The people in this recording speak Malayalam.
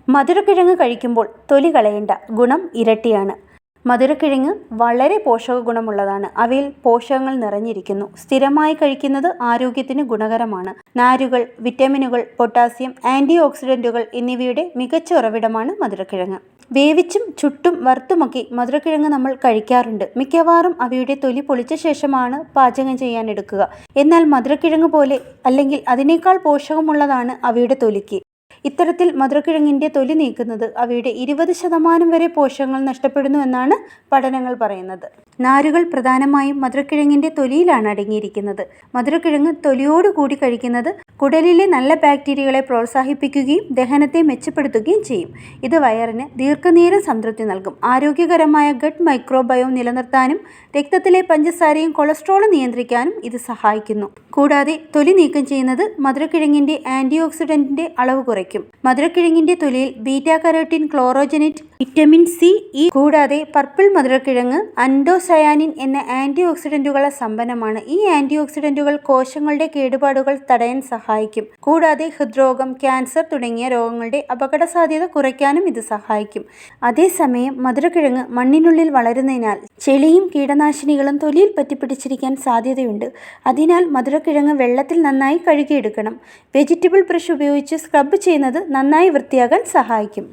മധുരക്കിഴങ്ങ് കഴിക്കുമ്പോൾ തൊലി കളയേണ്ട, ഗുണം ഇരട്ടിയാണ്. മധുരക്കിഴങ്ങ് വളരെ പോഷക ഗുണമുള്ളതാണ്. അവയിൽ പോഷകങ്ങൾ നിറഞ്ഞിരിക്കുന്നു. സ്ഥിരമായി കഴിക്കുന്നത് ആരോഗ്യത്തിന് ഗുണകരമാണ്. നാരുകൾ, വിറ്റമിനുകൾ, പൊട്ടാസ്യം, ആൻറ്റി ഓക്സിഡൻറ്റുകൾ എന്നിവയുടെ മികച്ച ഉറവിടമാണ് മധുരക്കിഴങ്ങ്. വേവിച്ചും ചുട്ടും വറുത്തുമൊക്കെ മധുരക്കിഴങ്ങ് നമ്മൾ കഴിക്കാറുണ്ട്. മിക്കവാറും അവയുടെ തൊലി പൊളിച്ച ശേഷമാണ് പാചകം ചെയ്യാൻ എടുക്കുക. എന്നാൽ മധുരക്കിഴങ്ങ് പോലെ അല്ലെങ്കിൽ അതിനേക്കാൾ പോഷകമുള്ളതാണ് അവയുടെ തൊലിക്ക്. ഇത്തരത്തിൽ മധുരക്കിഴങ്ങിൻ്റെ തൊലി നീക്കുന്നത് അവയുടെ 20% വരെ പോഷകങ്ങൾ നഷ്ടപ്പെടുന്നു എന്നാണ് പഠനങ്ങൾ പറയുന്നത്. നാരുകൾ പ്രധാനമായും മധുരക്കിഴങ്ങിൻ്റെ തൊലിയിലാണ് അടങ്ങിയിരിക്കുന്നത്. മധുരക്കിഴങ്ങ് തൊലിയോടുകൂടി കഴിക്കുന്നത് കുടലിലെ നല്ല ബാക്ടീരിയകളെ പ്രോത്സാഹിപ്പിക്കുകയും ദഹനത്തെ മെച്ചപ്പെടുത്തുകയും ചെയ്യും. ഇത് വയറിന് ദീർഘനേരം സംതൃപ്തി നൽകും. ആരോഗ്യകരമായ ഗട്ട് മൈക്രോബയോം നിലനിർത്താനും രക്തത്തിലെ പഞ്ചസാരയും കൊളസ്ട്രോളും നിയന്ത്രിക്കാനും ഇത് സഹായിക്കുന്നു. കൂടാതെ തൊലി നീക്കം ചെയ്യുന്നത് മധുരക്കിഴങ്ങിൻ്റെ ആൻറ്റി ഓക്സിഡൻറ്റിൻ്റെ അളവ് കുറയ്ക്കും. മധുരക്കിഴങ്ങിൻ്റെ തൊലിയിൽ ബീറ്റാ കരോട്ടിൻ, ക്ലോറോജനിറ്റ്, വിറ്റമിൻ സി, ഇ കൂടാതെ പർപ്പിൾ മധുരക്കിഴങ്ങ് ആൻഡോസയാനിൻ എന്ന ആൻറ്റി ഓക്സിഡൻറ്റുകളെ സമ്പന്നമാണ്. ഈ ആൻറ്റി ഓക്സിഡൻറ്റുകൾ കോശങ്ങളുടെ കേടുപാടുകൾ തടയാൻ സഹായിക്കും. കൂടാതെ ഹൃദ്രോഗം, ക്യാൻസർ തുടങ്ങിയ രോഗങ്ങളുടെ അപകട സാധ്യത കുറയ്ക്കാനും ഇത് സഹായിക്കും. അതേസമയം മധുരക്കിഴങ്ങ് മണ്ണിനുള്ളിൽ വളരുന്നതിനാൽ ചെളിയും കീടനാശിനികളും തൊലിയിൽ പറ്റിപ്പിടിച്ചിരിക്കാൻ സാധ്യതയുണ്ട്. അതിനാൽ മധുരക്കിഴങ്ങ് വെള്ളത്തിൽ നന്നായി കഴുകിയെടുക്കണം. വെജിറ്റബിൾ ബ്രഷ് ഉപയോഗിച്ച് സ്ക്രബ് ചെയ്യുന്നത് നന്നായി വൃത്തിയാകാൻ സഹായിക്കും.